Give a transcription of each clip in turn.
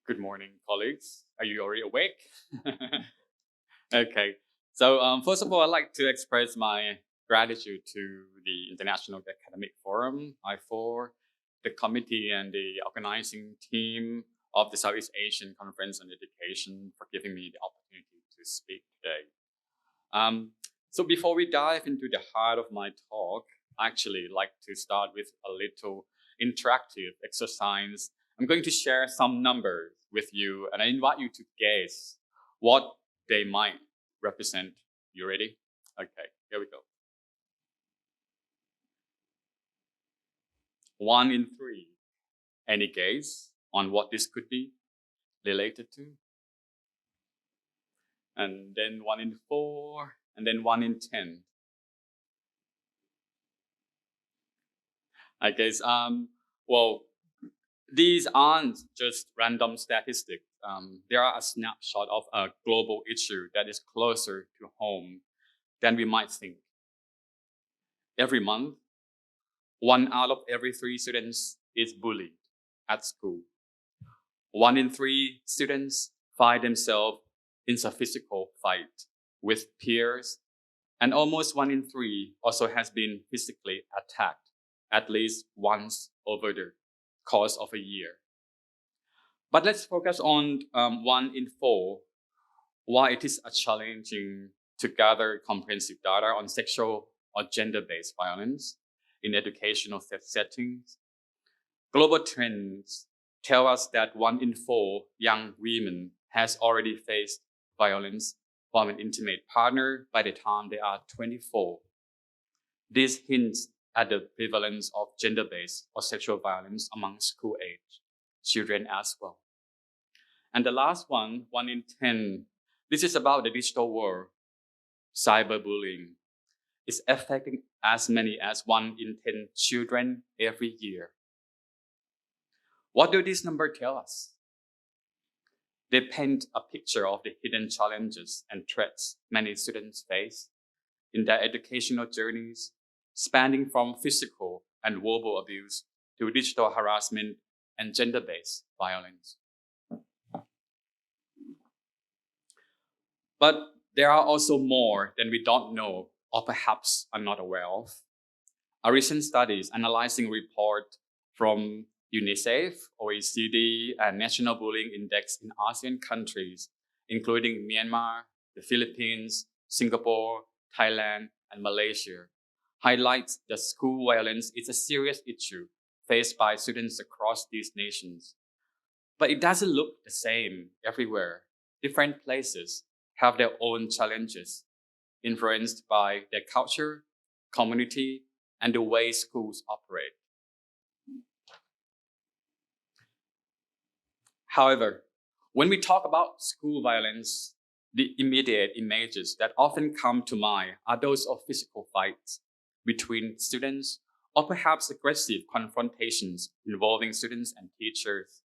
Good morning, colleagues. Are you already awake? Okay. So first of all, I'd like to express my gratitude to the International Academic Forum, IAFOR, the committee and the organizing team of the Southeast Asian Conference on Education for giving me the opportunity to speak today. So before we dive into the heart of my talk, I actually like to start with a little interactive exercise. I'm going to share some numbers with you, and I invite you to guess what they might represent. You ready? Okay, here we go. 1 in 3. Any guess on what this could be related to? And then 1 in 4, and then 1 in 10. I guess, well, these aren't just random statistics. They are a snapshot of a global issue that is closer to home than we might think. Every month, 1 out of every 3 students is bullied at school. 1 in 3 students find themselves in a physical fight with peers, and almost 1 in 3 also has been physically attacked at least once over the course of a year. But let's focus on 1 in 4, why it is challenging to gather comprehensive data on sexual or gender-based violence in educational settings. Global trends tell us that 1 in 4 young women has already faced violence from an intimate partner by the time they are 24. This hints at the prevalence of gender-based or sexual violence among school-age children as well. And the last one, 1 in 10, this is about the digital world. Cyberbullying is affecting as many as 1 in 10 children every year. What do these numbers tell us? They paint a picture of the hidden challenges and threats many students face in their educational journeys, spanning from physical and verbal abuse to digital harassment and gender-based violence. But there are also more than we don't know or perhaps are not aware of. A recent studies analyzing report from UNICEF, OECD, and National Bullying Index in ASEAN countries, including Myanmar, the Philippines, Singapore, Thailand, and Malaysia, highlights that school violence is a serious issue faced by students across these nations. But it doesn't look the same everywhere. Different places have their own challenges, influenced by their culture, community, and the way schools operate. However, when we talk about school violence, the immediate images that often come to mind are those of physical fights between students, or perhaps aggressive confrontations involving students and teachers.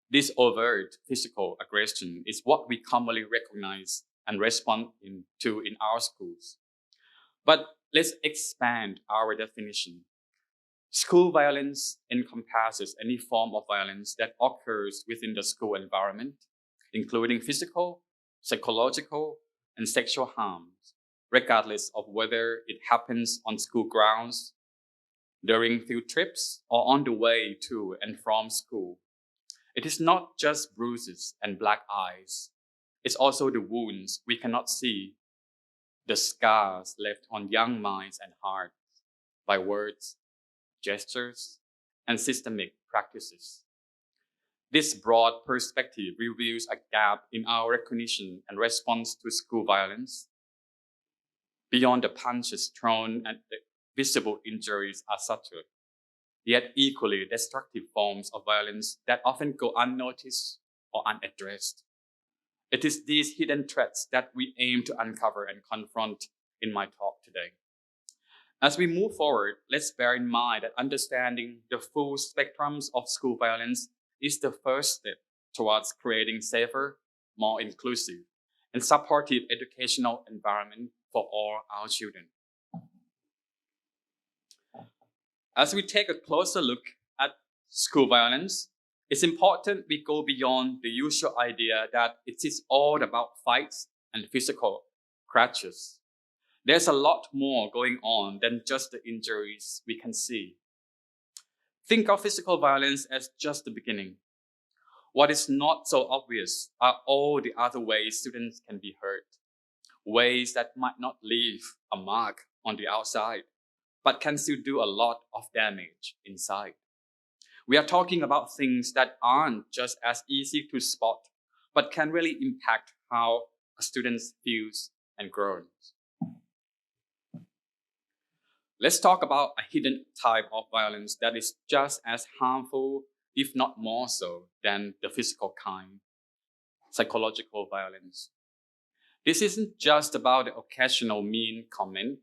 This overt physical aggression is what we commonly recognize and respond to in our schools. But let's expand our definition. School violence encompasses any form of violence that occurs within the school environment, including physical, psychological, and sexual harms, regardless of whether it happens on school grounds, during field trips, or on the way to and from school. It is not just bruises and black eyes. It's also the wounds we cannot see, the scars left on young minds and hearts by words, gestures, and systemic practices. This broad perspective reveals a gap in our recognition and response to school violence. Beyond the punches thrown and the visible injuries are subtle, yet equally destructive forms of violence that often go unnoticed or unaddressed. It is these hidden threats that we aim to uncover and confront in my talk today. As we move forward, let's bear in mind that understanding the full spectrums of school violence is the first step towards creating safer, more inclusive, and supportive educational environment for all our children. As we take a closer look at school violence, It's important we go beyond the usual idea that it is all about fights and physical crutches. There's a lot more going on than just the injuries we can see. Think of physical violence as just the beginning. What is not so obvious are all the other ways students can be hurt, ways that might not leave a mark on the outside, but can still do a lot of damage inside. We are talking about things that aren't just as easy to spot, but can really impact how a student feels and grows. Let's talk about a hidden type of violence that is just as harmful, if not more so, than the physical kind: psychological violence. This isn't just about the occasional mean comment.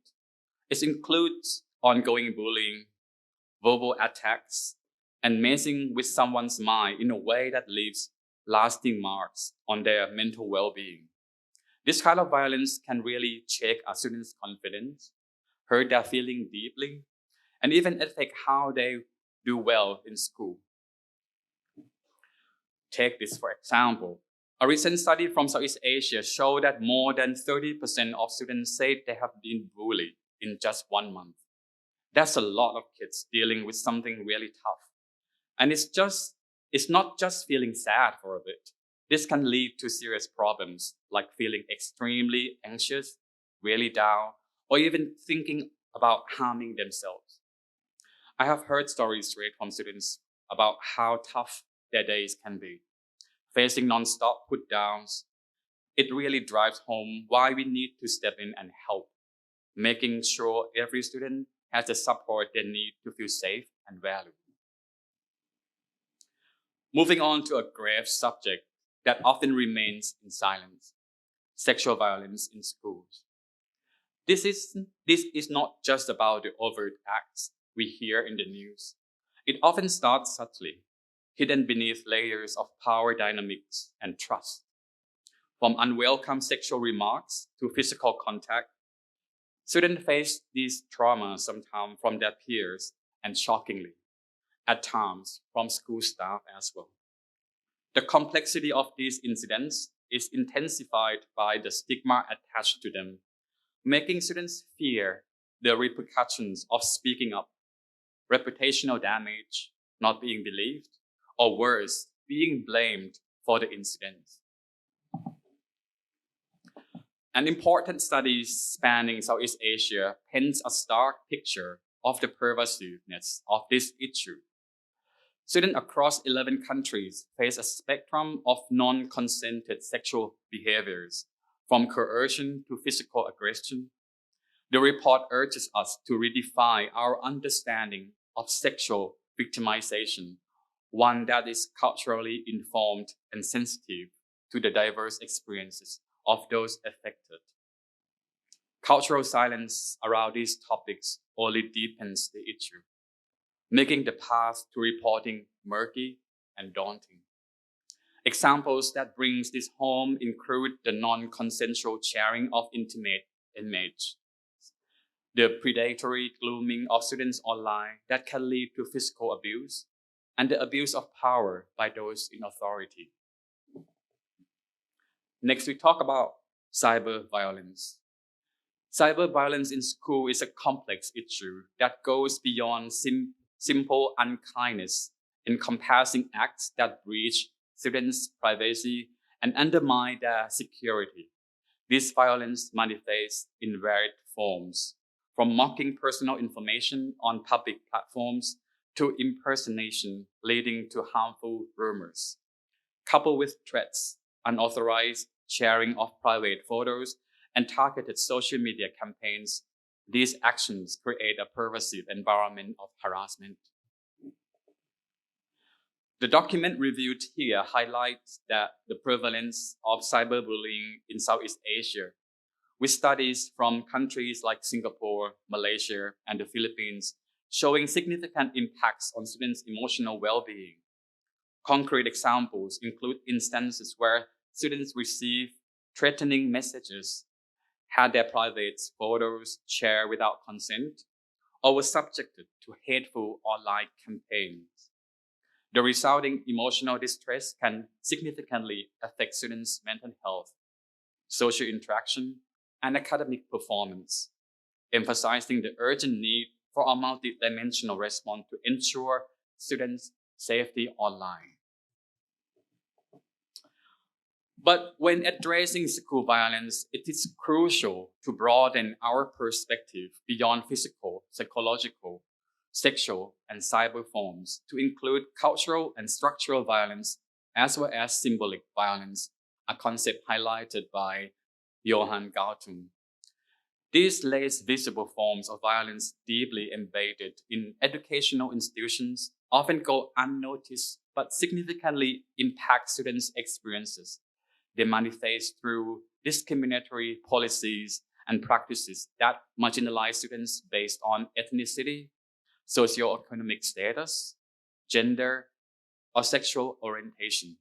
It includes ongoing bullying, verbal attacks, and messing with someone's mind in a way that leaves lasting marks on their mental well-being. This kind of violence can really shake a student's confidence, hurt their feeling deeply, and even affect how they do well in school. Take this for example. A recent study from Southeast Asia showed that more than 30% of students said they have been bullied in just 1 month. That's a lot of kids dealing with something really tough. And it's not just feeling sad for a bit. This can lead to serious problems like feeling extremely anxious, really down, or even thinking about harming themselves. I have heard stories straight from students about how tough their days can be. Facing non-stop put-downs, it really drives home why we need to step in and help, making sure every student has the support they need to feel safe and valued. Moving on to a grave subject that often remains in silence: sexual violence in schools. This is not just about the overt acts we hear in the news. It often starts subtly, hidden beneath layers of power dynamics and trust. From unwelcome sexual remarks to physical contact, students face these traumas sometimes from their peers and, shockingly, at times from school staff as well. The complexity of these incidents is intensified by the stigma attached to them, making students fear the repercussions of speaking up, reputational damage, not being believed, or worse, being blamed for the incident. An important study spanning Southeast Asia paints a stark picture of the pervasiveness of this issue. Students across 11 countries face a spectrum of non-consented sexual behaviors, from coercion to physical aggression. The report urges us to redefine our understanding of sexual victimization, one that is culturally informed and sensitive to the diverse experiences of those affected. Cultural silence around these topics only deepens the issue, making the path to reporting murky and daunting. Examples that brings this home include the non-consensual sharing of intimate images, the predatory grooming of students online that can lead to physical abuse, and the abuse of power by those in authority. Next, we talk about cyber violence. Cyber violence in school is a complex issue that goes beyond simple unkindness, encompassing acts that breach students' privacy and undermine their security. This violence manifests in varied forms, from mocking personal information on public platforms to impersonation leading to harmful rumors. Coupled with threats, unauthorized sharing of private photos, and targeted social media campaigns, these actions create a pervasive environment of harassment. The document reviewed here highlights that the prevalence of cyberbullying in Southeast Asia, with studies from countries like Singapore, Malaysia, and the Philippines showing significant impacts on students' emotional well-being. Concrete examples include instances where students receive threatening messages, had their private photos shared without consent, or were subjected to hateful online campaigns. The resulting emotional distress can significantly affect students' mental health, social interaction, and academic performance, emphasizing the urgent need for a multidimensional response to ensure students' safety online. But when addressing school violence, it is crucial to broaden our perspective beyond physical, psychological, sexual, and cyber forms to include cultural and structural violence, as well as symbolic violence, a concept highlighted by Johann Galtung. These less visible forms of violence, deeply embedded in educational institutions, often go unnoticed but significantly impact students' experiences. They manifest through discriminatory policies and practices that marginalize students based on ethnicity, socioeconomic status, gender, or sexual orientation.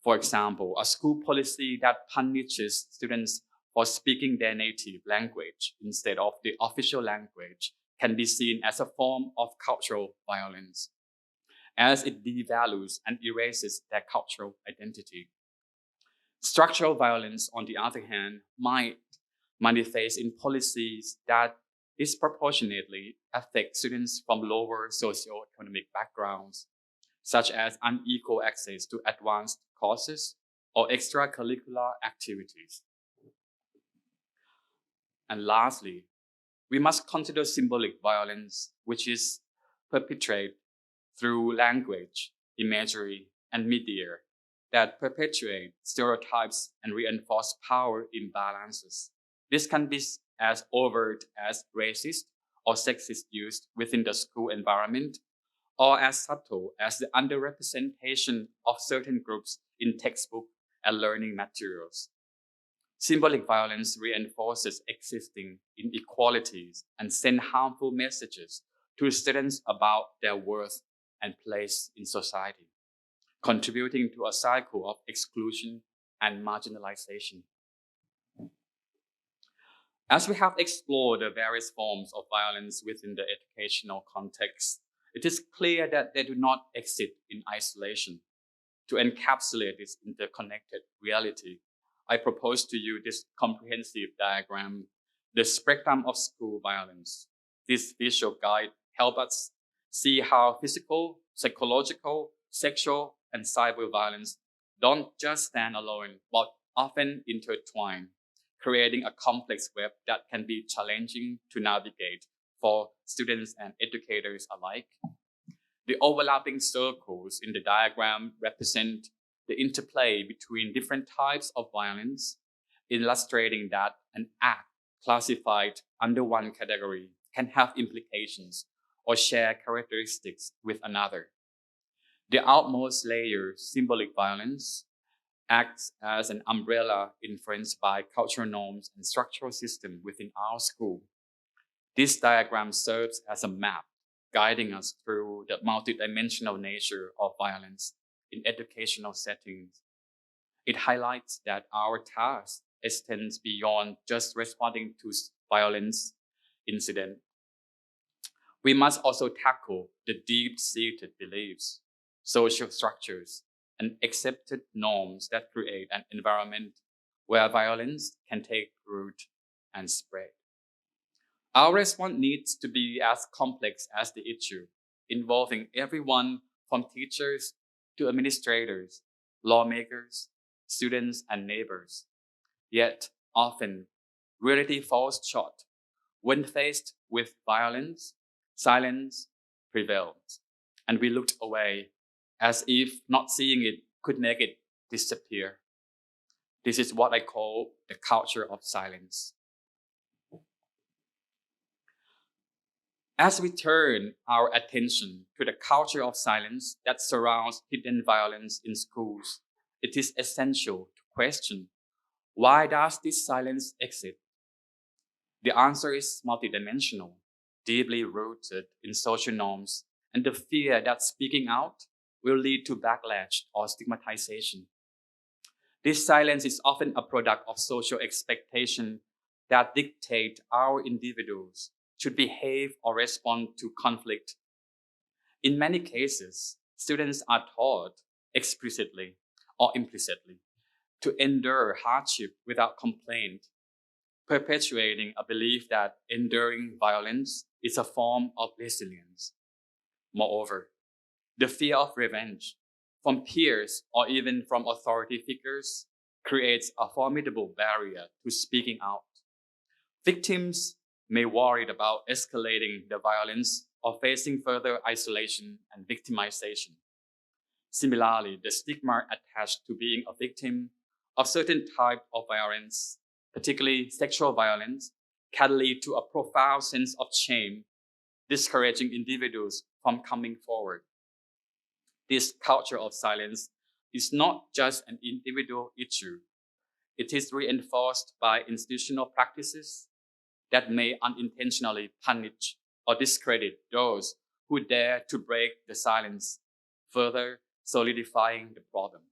For example, a school policy that punishes students for speaking their native language instead of the official language can be seen as a form of cultural violence, as it devalues and erases their cultural identity. Structural violence, on the other hand, might manifest in policies that disproportionately affect students from lower socioeconomic backgrounds, such as unequal access to advanced courses or extracurricular activities. And lastly, we must consider symbolic violence, which is perpetrated through language, imagery, and media that perpetuate stereotypes and reinforce power imbalances. This can be as overt as racist or sexist use within the school environment, or as subtle as the underrepresentation of certain groups in textbook and learning materials. Symbolic violence reinforces existing inequalities and sends harmful messages to students about their worth and place in society, contributing to a cycle of exclusion and marginalization. As we have explored the various forms of violence within the educational context, it is clear that they do not exist in isolation. To encapsulate this interconnected reality, I propose to you this comprehensive diagram, the spectrum of school violence. This visual guide helps us see how physical, psychological, sexual, and cyber violence don't just stand alone, but often intertwine, creating a complex web that can be challenging to navigate for students and educators alike. The overlapping circles in the diagram represent the interplay between different types of violence, illustrating that an act classified under one category can have implications or share characteristics with another. The outmost layer, symbolic violence, acts as an umbrella influenced by cultural norms and structural systems within our school. This diagram serves as a map guiding us through the multidimensional nature of violence in educational settings. It highlights that our task extends beyond just responding to violence incident. We must also tackle the deep-seated beliefs, social structures, and accepted norms that create an environment where violence can take root and spread. Our response needs to be as complex as the issue, involving everyone from teachers to administrators, lawmakers, students, and neighbors. Yet, often, reality falls short. When faced with violence, silence prevails, and we looked away as if not seeing it could make it disappear. This is what I call the culture of silence. As we turn our attention to the culture of silence that surrounds hidden violence in schools, it is essential to question, why does this silence exist? The answer is multidimensional, deeply rooted in social norms and the fear that speaking out will lead to backlash or stigmatization. This silence is often a product of social expectation that dictate how individuals should behave or respond to conflict. In many cases, students are taught explicitly or implicitly to endure hardship without complaint, perpetuating a belief that enduring violence is a form of resilience. Moreover, the fear of revenge from peers or even from authority figures creates a formidable barrier to speaking out. Victims may worry about escalating the violence or facing further isolation and victimization. Similarly, the stigma attached to being a victim of certain type of violence, particularly sexual violence, can lead to a profound sense of shame, discouraging individuals from coming forward. This culture of silence is not just an individual issue. It is reinforced by institutional practices that may unintentionally punish or discredit those who dare to break the silence, further solidifying the problem.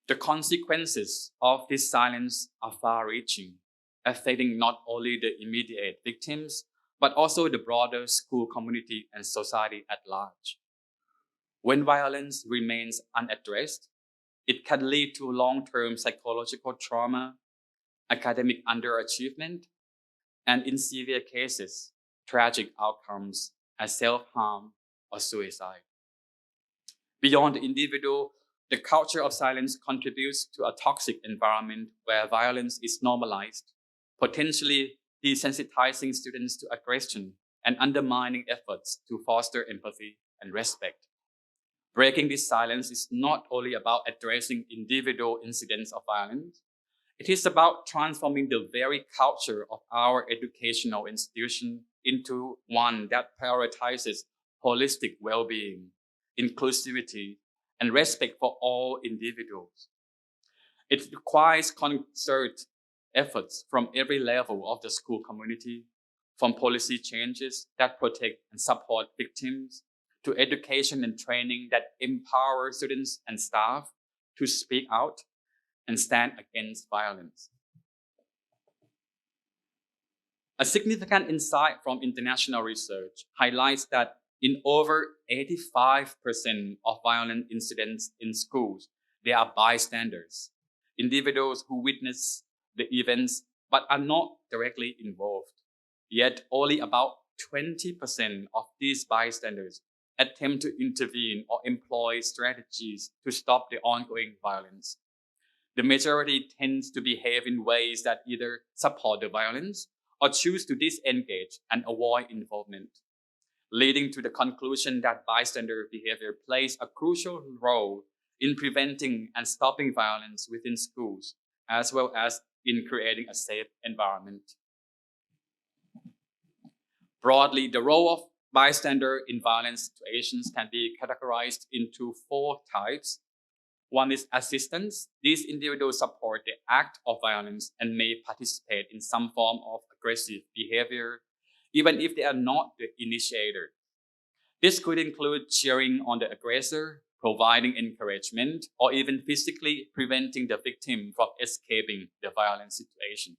The consequences of this silence are far-reaching, affecting not only the immediate victims, but also the broader school community and society at large. When violence remains unaddressed, it can lead to long-term psychological trauma, academic underachievement, and in severe cases, tragic outcomes as self-harm or suicide. Beyond the individual, the culture of silence contributes to a toxic environment where violence is normalized, potentially desensitizing students to aggression and undermining efforts to foster empathy and respect. Breaking this silence is not only about addressing individual incidents of violence, it is about transforming the very culture of our educational institution into one that prioritizes holistic well-being, inclusivity, and respect for all individuals. It requires concerted efforts from every level of the school community, from policy changes that protect and support victims, to education and training that empower students and staff to speak out and stand against violence. A significant insight from international research highlights that in over 85% of violent incidents in schools, there are bystanders, individuals who witness the events but are not directly involved. Yet only about 20% of these bystanders attempt to intervene or employ strategies to stop the ongoing violence. The majority tends to behave in ways that either support the violence or choose to disengage and avoid involvement, leading to the conclusion that bystander behavior plays a crucial role in preventing and stopping violence within schools, as well as in creating a safe environment. Broadly, the role of bystander in violent situations can be categorized into 4 types. One is assistance. These individuals support the act of violence and may participate in some form of aggressive behavior, even if they are not the initiator. This could include cheering on the aggressor, providing encouragement, or even physically preventing the victim from escaping the violent situation.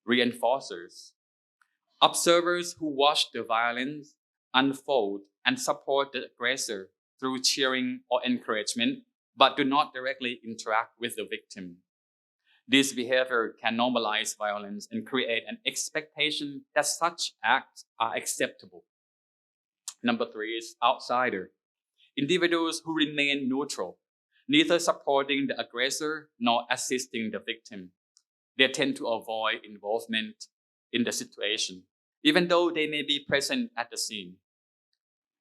Reinforcers. Observers who watch the violence unfold and support the aggressor through cheering or encouragement, but do not directly interact with the victim. This behavior can normalize violence and create an expectation that such acts are acceptable. Number 3 is outsider. Individuals who remain neutral, neither supporting the aggressor nor assisting the victim. They tend to avoid involvement in the situation, even though they may be present at the scene.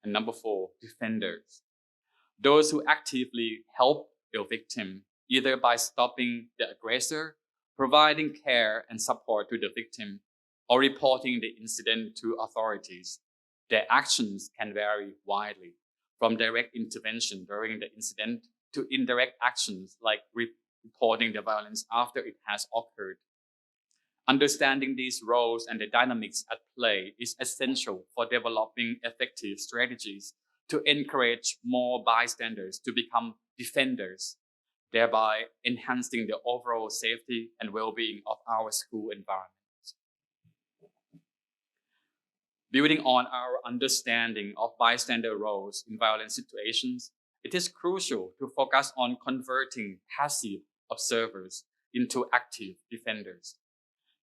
And number 4, defenders. Those who actively help the victim, either by stopping the aggressor, providing care and support to the victim, or reporting the incident to authorities. Their actions can vary widely, from direct intervention during the incident to indirect actions like reporting the violence after it has occurred. Understanding these roles and the dynamics at play is essential for developing effective strategies to encourage more bystanders to become defenders, thereby enhancing the overall safety and well-being of our school environment. Building on our understanding of bystander roles in violent situations, it is crucial to focus on converting passive observers into active defenders.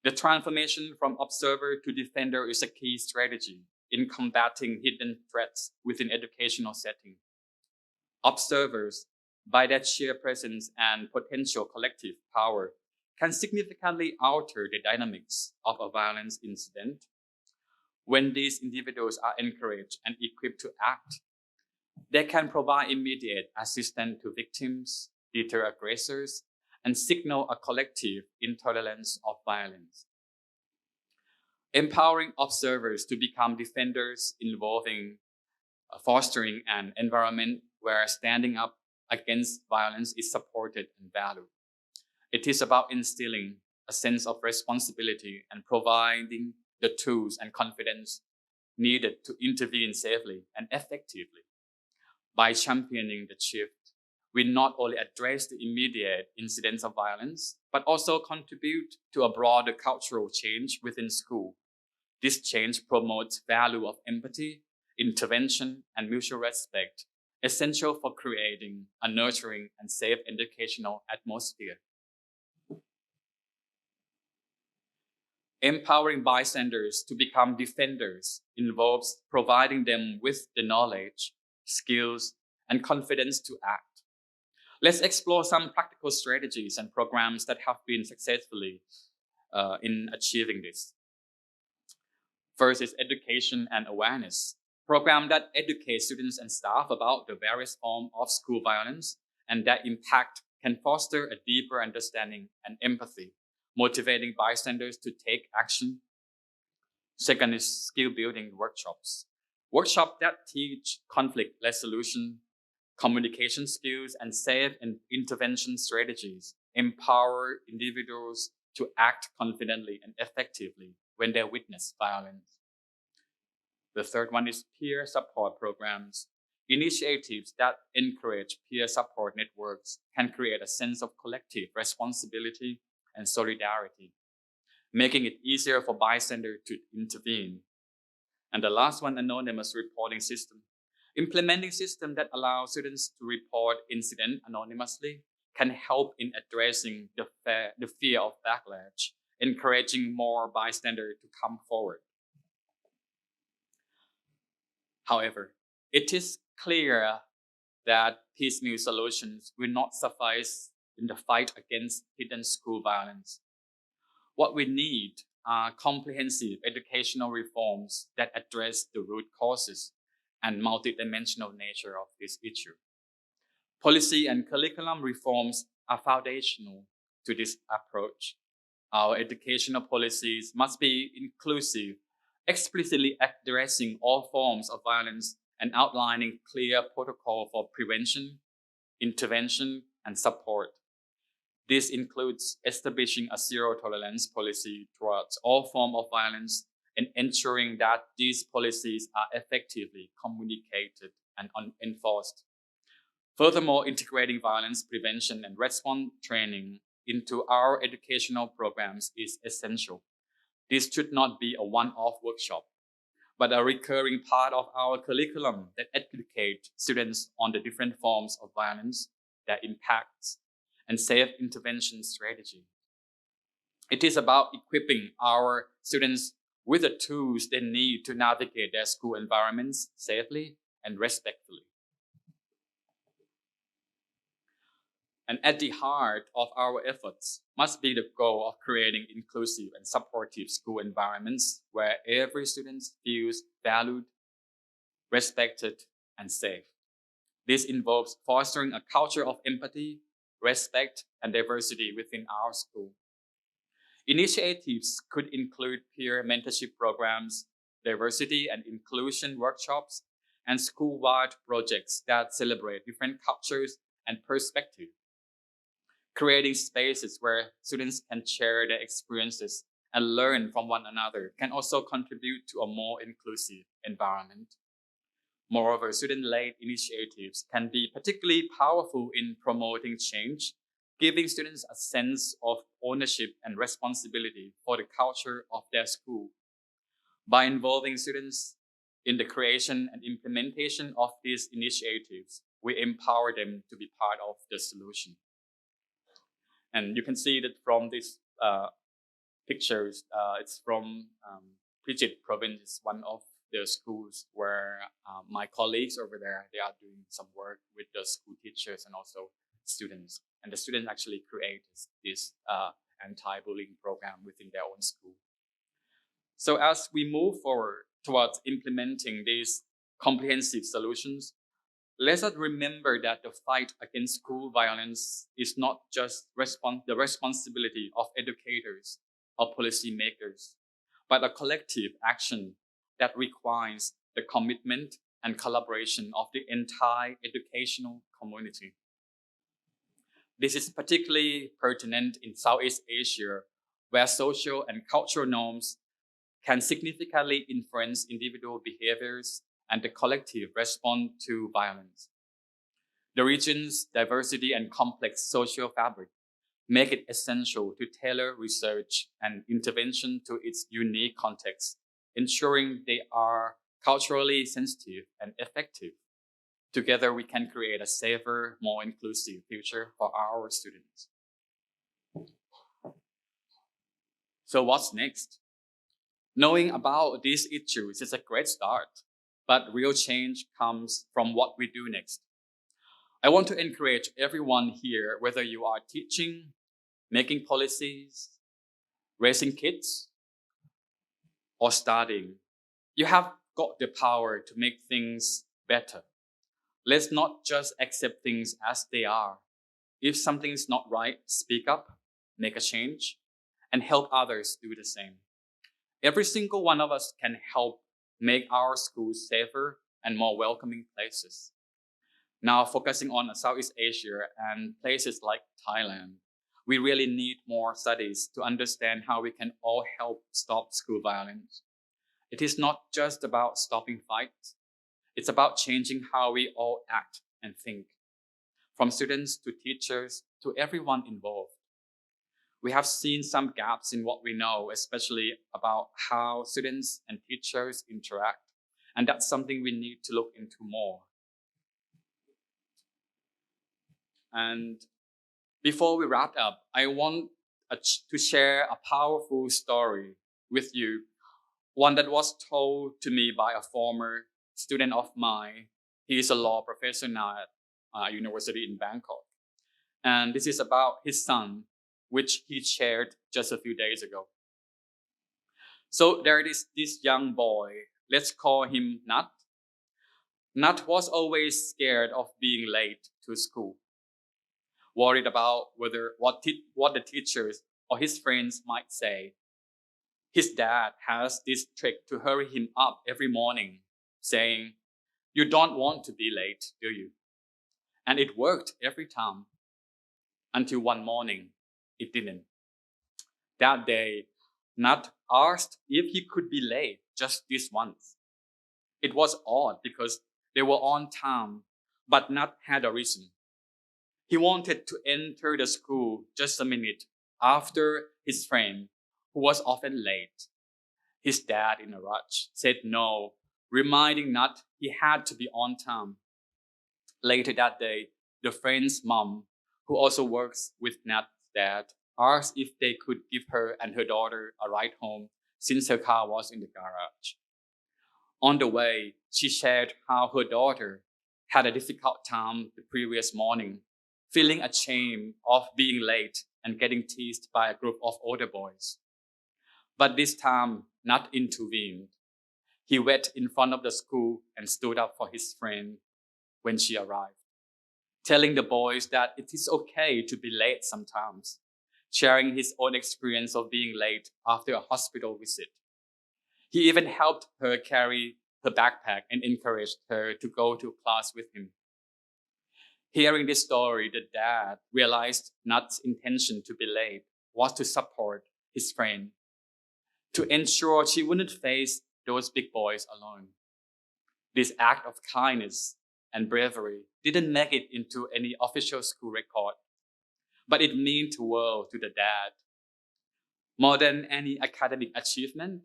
The transformation from observer to defender is a key strategy in combating hidden threats within educational settings. Observers, by their sheer presence and potential collective power, can significantly alter the dynamics of a violence incident. When these individuals are encouraged and equipped to act, they can provide immediate assistance to victims, deter aggressors, and signal a collective intolerance of violence. Empowering observers to become defenders involving fostering an environment where standing up against violence is supported and valued. It is about instilling a sense of responsibility and providing the tools and confidence needed to intervene safely and effectively. By championing the shift, we not only address the immediate incidents of violence, but also contribute to a broader cultural change within school. This change promotes value of empathy, intervention, and mutual respect, essential for creating a nurturing and safe educational atmosphere. Empowering bystanders to become defenders involves providing them with the knowledge, skills, and confidence to act. Let's explore some practical strategies and programs that have been successfully in achieving this. First is education and awareness. Program that educates students and staff about the various forms of school violence and their impact can foster a deeper understanding and empathy, motivating bystanders to take action. Second is skill building workshops. Workshops that teach conflict resolution, communication skills, and safe and intervention strategies empower individuals to act confidently and effectively when they witness violence. The third one is peer support programs. Initiatives that encourage peer support networks can create a sense of collective responsibility and solidarity, making it easier for bystanders to intervene. And the last one, anonymous reporting system. Implementing systems that allow students to report incidents anonymously can help in addressing the fear of backlash, encouraging more bystanders to come forward. However, it is clear that piecemeal solutions will not suffice in the fight against hidden school violence. What we need are comprehensive educational reforms that address the root causes and multidimensional nature of this issue. Policy and curriculum reforms are foundational to this approach. Our educational policies must be inclusive, explicitly addressing all forms of violence and outlining clear protocol for prevention, intervention, and support. This includes establishing a zero-tolerance policy towards all forms of violence and ensuring that these policies are effectively communicated and enforced. Furthermore, integrating violence prevention and response training into our educational programs is essential. This should not be a one-off workshop, but a recurring part of our curriculum that educates students on the different forms of violence, their impacts, and safe intervention strategy. It is about equipping our students with the tools they need to navigate their school environments safely and respectfully. And at the heart of our efforts must be the goal of creating inclusive and supportive school environments where every student feels valued, respected, and safe. This involves fostering a culture of empathy, respect, and diversity within our school. Initiatives could include peer mentorship programs, diversity and inclusion workshops, and school-wide projects that celebrate different cultures and perspectives. Creating spaces where students can share their experiences and learn from one another can also contribute to a more inclusive environment. Moreover, student-led initiatives can be particularly powerful in promoting change, giving students a sense of ownership and responsibility for the culture of their school. By involving students in the creation and implementation of these initiatives, we empower them to be part of the solution. And you can see that from these pictures, it's from Prijit province, one of the schools where my colleagues over there, they are doing some work with the school teachers and also students. And the students actually create this anti-bullying program within their own school. So as we move forward towards implementing these comprehensive solutions, let us remember that the fight against school violence is not just the responsibility of educators or policymakers, but a collective action that requires the commitment and collaboration of the entire educational community. This is particularly pertinent in Southeast Asia, where social and cultural norms can significantly influence individual behaviors and the collective response to violence. The region's diversity and complex social fabric make it essential to tailor research and intervention to its unique context, ensuring they are culturally sensitive and effective. Together, we can create a safer, more inclusive future for our students. So what's next? Knowing about these issues is a great start, but real change comes from what we do next. I want to encourage everyone here, whether you are teaching, making policies, raising kids, or studying, you have got the power to make things better. Let's not just accept things as they are. If something's not right, speak up, make a change, and help others do the same. Every single one of us can help make our schools safer and more welcoming places. Now, focusing on Southeast Asia and places like Thailand, we really need more studies to understand how we can all help stop school violence. It is not just about stopping fights. It's about changing how we all act and think, from students to teachers to everyone involved. We have seen some gaps in what we know, especially about how students and teachers interact, and that's something we need to look into more. And before we wrap up, I want to share a powerful story with you, one that was told to me by a former student of mine. He is a law professor now at a university in Bangkok. And this is about his son, which he shared just a few days ago. So there is this young boy, let's call him Nat. Nat was always scared of being late to school, worried about what the teachers or his friends might say. His dad has this trick to hurry him up every morning, saying, "You don't want to be late, do you?" And it worked every time, until one morning, it didn't. That day, Nat asked if he could be late just this once. It was odd because they were on time, but Nat had a reason. He wanted to enter the school just a minute after his friend, who was often late. His dad, in a rush, said no, reminding Nat he had to be on time. Later that day, the friend's mom, who also works with Nat's dad, asked if they could give her and her daughter a ride home since her car was in the garage. On the way, she shared how her daughter had a difficult time the previous morning, feeling ashamed of being late and getting teased by a group of older boys. But this time, Nat intervened. He went in front of the school and stood up for his friend when she arrived, telling the boys that it is okay to be late sometimes, sharing his own experience of being late after a hospital visit. He even helped her carry her backpack and encouraged her to go to class with him. Hearing this story, the dad realized Nat's intention to be late was to support his friend, to ensure she wouldn't face those big boys alone. This act of kindness and bravery didn't make it into any official school record, but it meant the world to the dad. More than any academic achievement,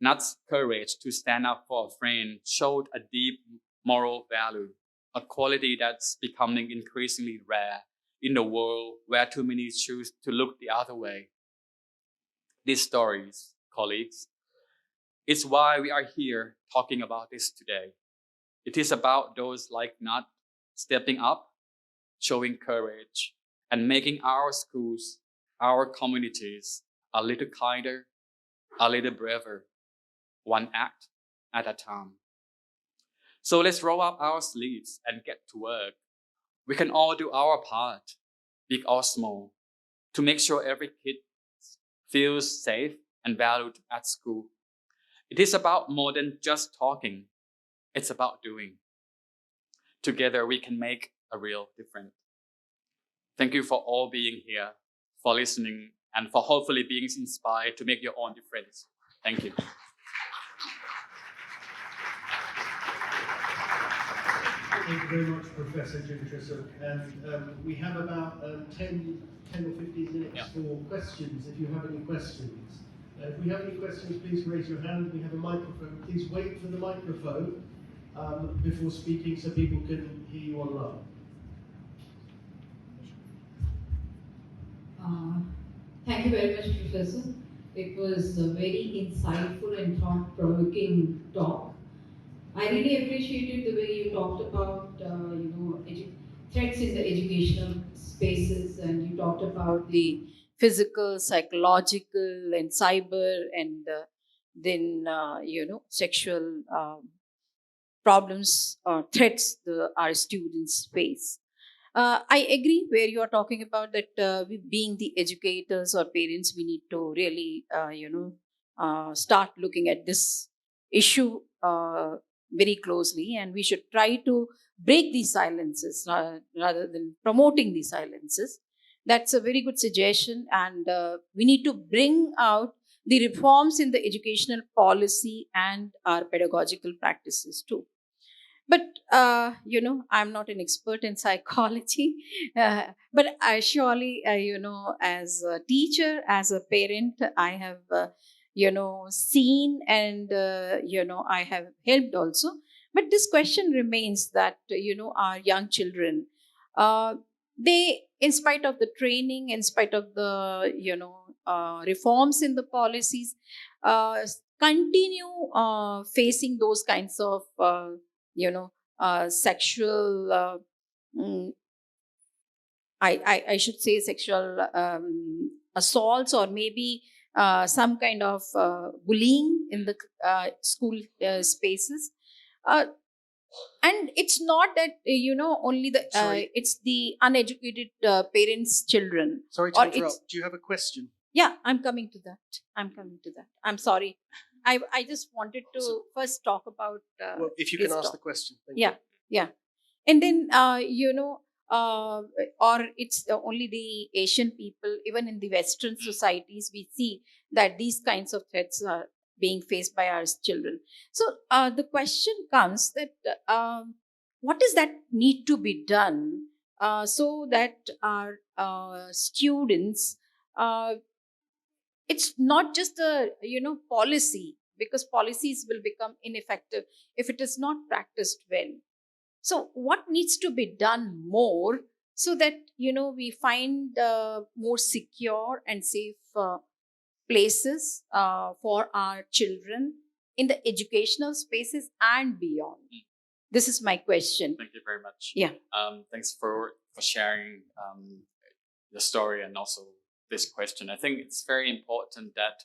Nat's courage to stand up for a friend showed a deep moral value, a quality that's becoming increasingly rare in a world where too many choose to look the other way. These stories, colleagues, is why we are here talking about this today. It is about those like Nat stepping up, showing courage, and making our schools, our communities a little kinder, a little braver, one act at a time. So let's roll up our sleeves and get to work. We can all do our part, big or small, to make sure every kid feels safe and valued at school. It is about more than just talking. It's about doing. Together, we can make a real difference. Thank you for all being here, for listening, and for hopefully being inspired to make your own difference. Thank you. Thank you very much, Professor Juntrasook. And we have about 10 or 15 minutes for questions, if you have any questions. If we have any questions, please raise your hand. We have a microphone. Please wait for the microphone before speaking so people can hear you online. Thank you very much, Professor. It was a very insightful and thought-provoking talk. I really appreciated the way you talked about, threats in the educational spaces, and you talked about the physical, psychological, and cyber, and then sexual problems or threats our students face. I agree where you are talking about that we being the educators or parents, we need to really, start looking at this issue very closely, and we should try to break these silences rather than promoting these silences. That's a very good suggestion, and we need to bring out the reforms in the educational policy and our pedagogical practices too. But I'm not an expert in psychology, but I surely, as a teacher, as a parent, I have seen, and I have helped also. But this question remains that our young children, they, in spite of the training, in spite of the reforms in the policies, uh, continue facing those kinds of sexual mm, I should say sexual assaults, or maybe some kind of bullying in the school spaces. uh, and it's not that only the it's the uneducated parents children. Sorry to interrupt. Do you have a question? Yeah, I'm coming to that. I'm sorry. I just wanted to first talk about Well, if you can ask the question. Thank yeah you. yeah. And then uh, or it's only the Asian people, even in the Western societies we see that these kinds of threats are being faced by our children. So the question comes that what is that need to be done so that our students, uh, it's not just a policy, because policies will become ineffective if it is not practiced well. So what needs to be done more so that we find more secure and safe places for our children in the educational spaces and beyond? This is my question. Thank you very much. Yeah. Thanks for sharing the story and also this question. I think it's very important that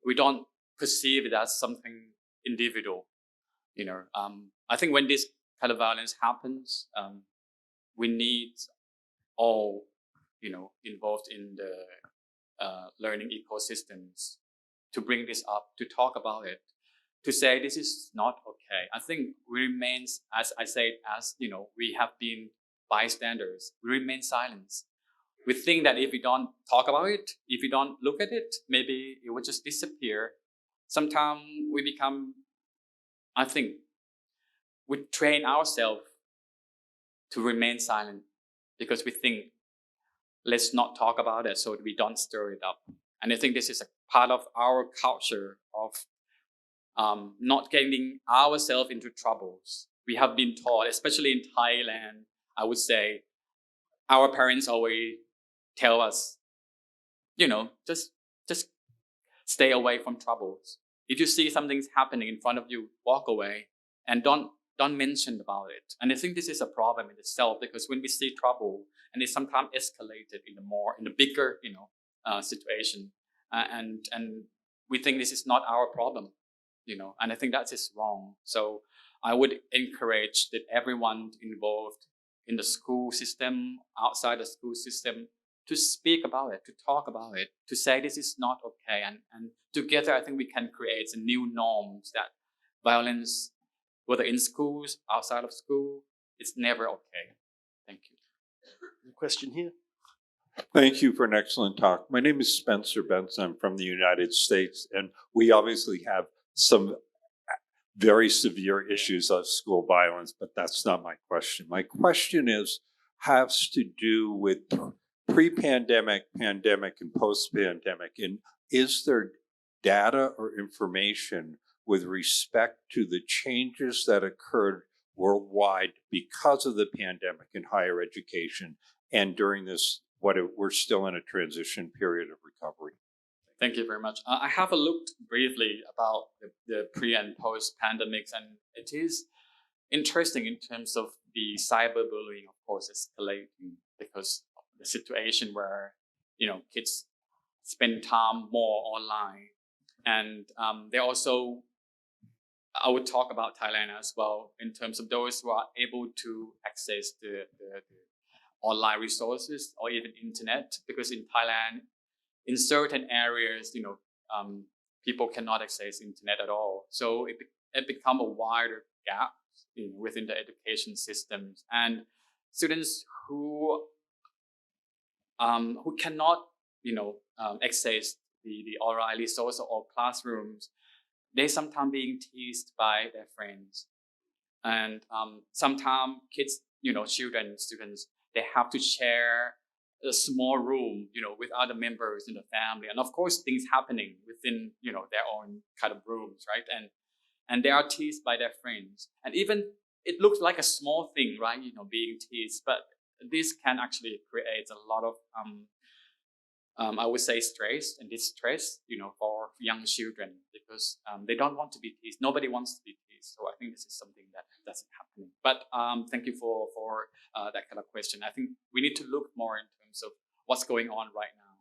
we don't perceive it as something individual. I think when this kind of violence happens, we need all, involved in the learning ecosystems to bring this up, to talk about it, to say this is not okay. I think we remain, as I said, as we have been bystanders. We remain silent. We think that if we don't talk about it, if we don't look at it, maybe it will just disappear. Sometimes we become, I think, we train ourselves to remain silent because we think, let's not talk about it so we don't stir it up. And I think this is a part of our culture of not getting ourselves into troubles. We have been taught, especially in Thailand, I would say, our parents always tell us, just stay away from troubles. If you see something's happening in front of you, walk away and don't mention about it. And I think this is a problem in itself, because when we see trouble and it's sometimes escalated in a bigger, situation, and we think this is not our problem, and I think that is wrong. So I would encourage that everyone involved in the school system, outside the school system, to speak about it, to talk about it, to say this is not okay. And together, I think we can create some new norms that violence, whether in schools, outside of school, it's never okay. Thank you. Question here. Thank you for an excellent talk. My name is Spencer Benson. I'm from the United States, and we obviously have some very severe issues of school violence, but that's not my question. My question has to do with pre-pandemic, pandemic, and post-pandemic. And is there data or information with respect to the changes that occurred worldwide because of the pandemic in higher education and during this, we're still in a transition period of recovery? Thank you very much. I have looked briefly about the pre and post pandemics, and it is interesting in terms of the cyberbullying, of course, escalating because of the situation where kids spend time more online, and they also, I would talk about Thailand as well in terms of those who are able to access the online resources or even internet, because in Thailand, in certain areas, people cannot access internet at all. So it become a wider gap within the education systems, and students who cannot, access the online resource or classrooms, they sometimes being teased by their friends, and sometimes kids, children, students, they have to share a small room, with other members in the family, and of course things happening within, their own kind of rooms, right? And they are teased by their friends, and even it looks like a small thing, right? Being teased, but this can actually create a lot of, I would say, stress and distress, for young children, because they don't want to be teased. Nobody wants to be teased. So I think this is something that doesn't happen. But thank you for that kind of question. I think we need to look more in terms of what's going on right now,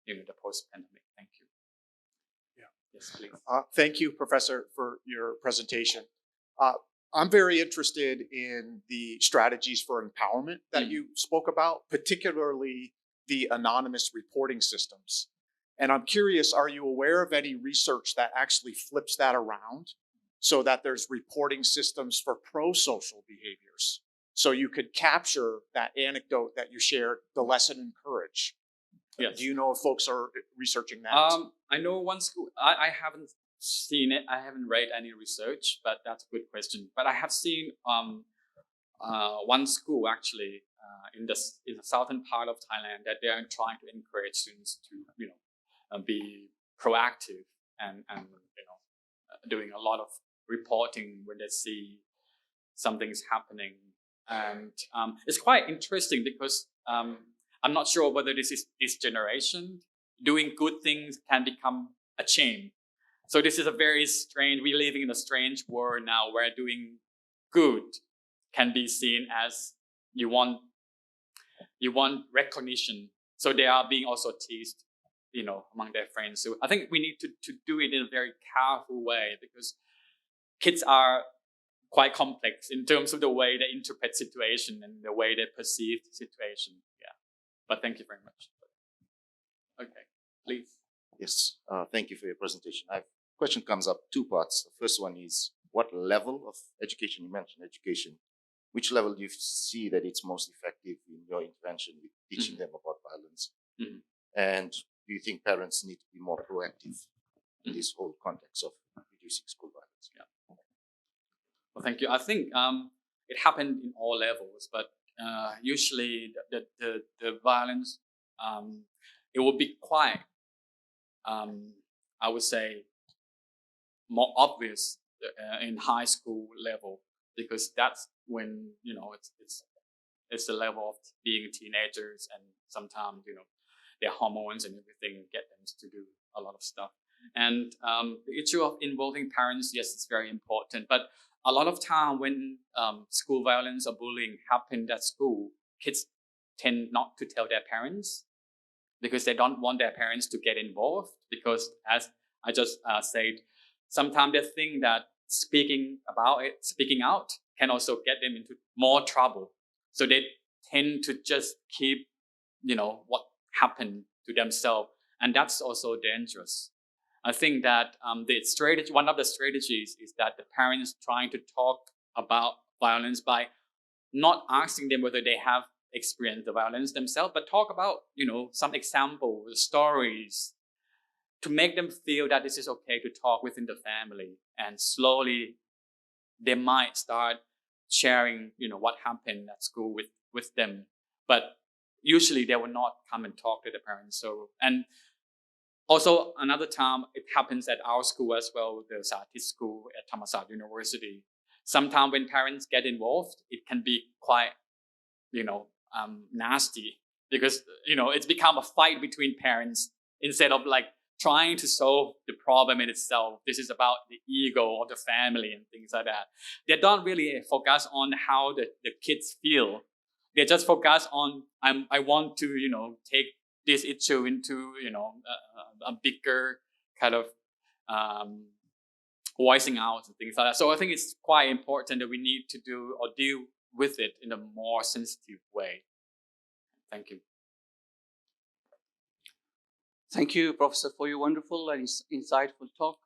the post-pandemic. Thank you. Yeah. Yes, please. Thank you, Professor, for your presentation. I'm very interested in the strategies for empowerment that you spoke about, particularly the anonymous reporting systems. And I'm curious, are you aware of any research that actually flips that around so that there's reporting systems for pro-social behaviors? So you could capture that anecdote that you shared, the lesson in courage. Yes. Do you know if folks are researching that? I know one school, I haven't seen it. I haven't read any research, but that's a good question. But I have seen one school actually in the southern part of Thailand that they are trying to encourage students to be proactive and doing a lot of reporting when they see something's happening. And it's quite interesting because I'm not sure whether this generation doing good things can become a chain. So this is a very strange, we're living in a strange world now where doing good can be seen as you want recognition. So they are being also teased, among their friends. So I think we need to do it in a very careful way, because kids are quite complex in terms of the way they interpret situation and the way they perceive the situation. Yeah. But thank you very much. Okay, please. Yes, thank you for your presentation. Question comes up two parts. The first one is, what level of education, you mentioned education, which level do you see that it's most effective in your intervention with teaching them about violence? And do you think parents need to be more proactive in this whole context of reducing school violence? Yeah. Well, thank you. I think it happened in all levels, but usually the violence, it will be quite, I would say, more obvious in high school level, because that's when it's the level of being teenagers, and sometimes their hormones and everything get them to do a lot of stuff. And the issue of involving parents, yes, it's very important. But a lot of time when school violence or bullying happened at school, kids tend not to tell their parents because they don't want their parents to get involved. Because as I just said, sometimes they think that speaking out can also get them into more trouble. So they tend to just keep, what happened to themselves. And that's also dangerous. I think that one of the strategies is that the parents trying to talk about violence by not asking them whether they have experienced the violence themselves, but talk about, some examples, stories, to make them feel that this is okay to talk within the family. And slowly they might start sharing, what happened at school with them. But usually they will not come and talk to the parents. So, and also another time it happens at our school as well, the Saathit school at Thammasat University. Sometimes when parents get involved, it can be quite, nasty, because, it's become a fight between parents instead of like trying to solve the problem in itself. This is about the ego of the family and things like that. They don't really focus on how the kids feel. They just focus on, I want to, take this issue into, a bigger kind of voicing out and things like that. So I think it's quite important that we need to do or deal with it in a more sensitive way. Thank you. Thank you, Professor, for your wonderful and insightful talk.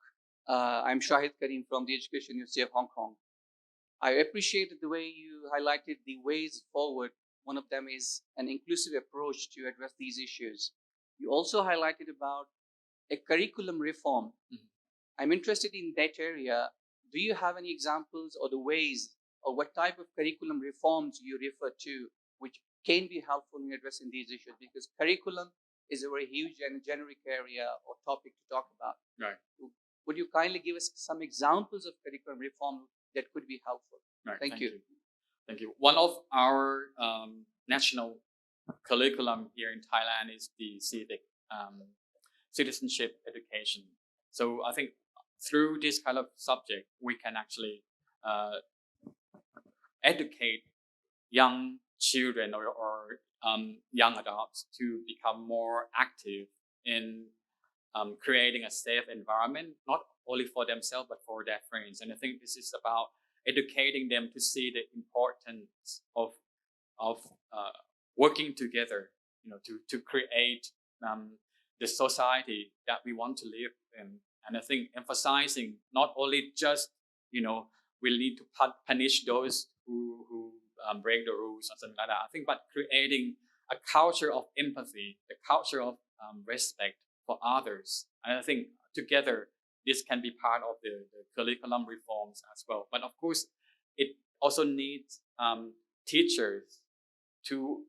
I'm Shahid Karim from the Education University of Hong Kong. I appreciated the way you highlighted the ways forward. One of them is an inclusive approach to address these issues. You also highlighted about a curriculum reform. Mm-hmm. I'm interested in that area. Do you have any examples or the ways or what type of curriculum reforms you refer to which can be helpful in addressing these issues? Because curriculum is a very huge and generic area or topic to talk about. Right. Would you kindly give us some examples of curriculum reform that could be helpful? Right. Thank you. Thank you. One of our national curriculum here in Thailand is the citizenship education. So I think through this kind of subject, we can actually educate young children or young adults to become more active in creating a safe environment, not only for themselves, but for their friends. And I think this is about educating them to see the importance of working together, to create the society that we want to live in. And I think emphasizing not only just, we need to punish those who break the rules or something like that. I think, but creating a culture of empathy, a culture of respect for others. And I think together, this can be part of the curriculum reforms as well. But of course, it also needs teachers to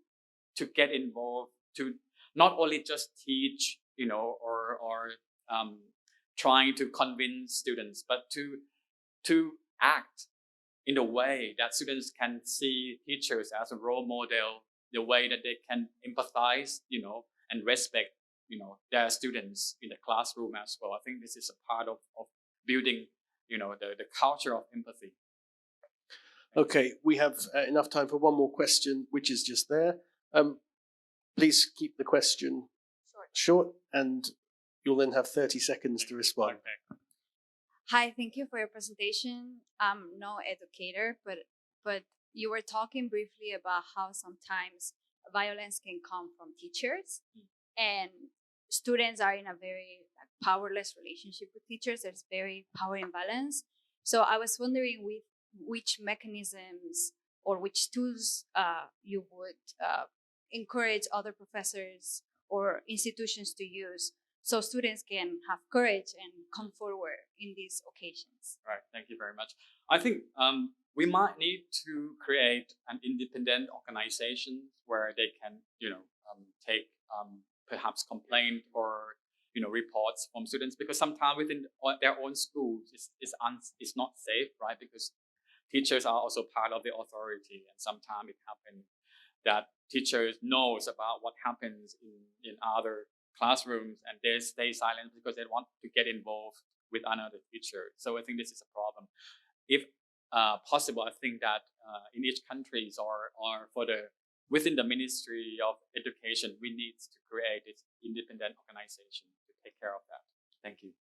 get involved, to not only just teach, or trying to convince students, but to act in a way that students can see teachers as a role model, the way that they can empathize, and respect, their students in the classroom as well. I think this is a part of building, the culture of empathy. Okay, we have enough time for one more question, which is just there. Please keep the question short, and you'll then have 30 seconds to respond. Hi, thank you for your presentation. I'm no educator, but you were talking briefly about how sometimes violence can come from teachers, and students are in a very powerless relationship with teachers. There's very power imbalance. So I was wondering with which mechanisms or which tools you would encourage other professors or institutions to use so students can have courage and come forward in these occasions. Right, thank you very much. I think we might need to create an independent organization where they can, take perhaps complaint or, reports from students, because sometimes within their own schools it's not safe, right? Because teachers are also part of the authority, and sometimes it happens that teachers knows about what happens in other classrooms, and they stay silent because they want to get involved with another teacher. So I think this is a problem. If possible, I think that in each countries or for the within the Ministry of Education, we need to create this independent organization to take care of that. Thank you.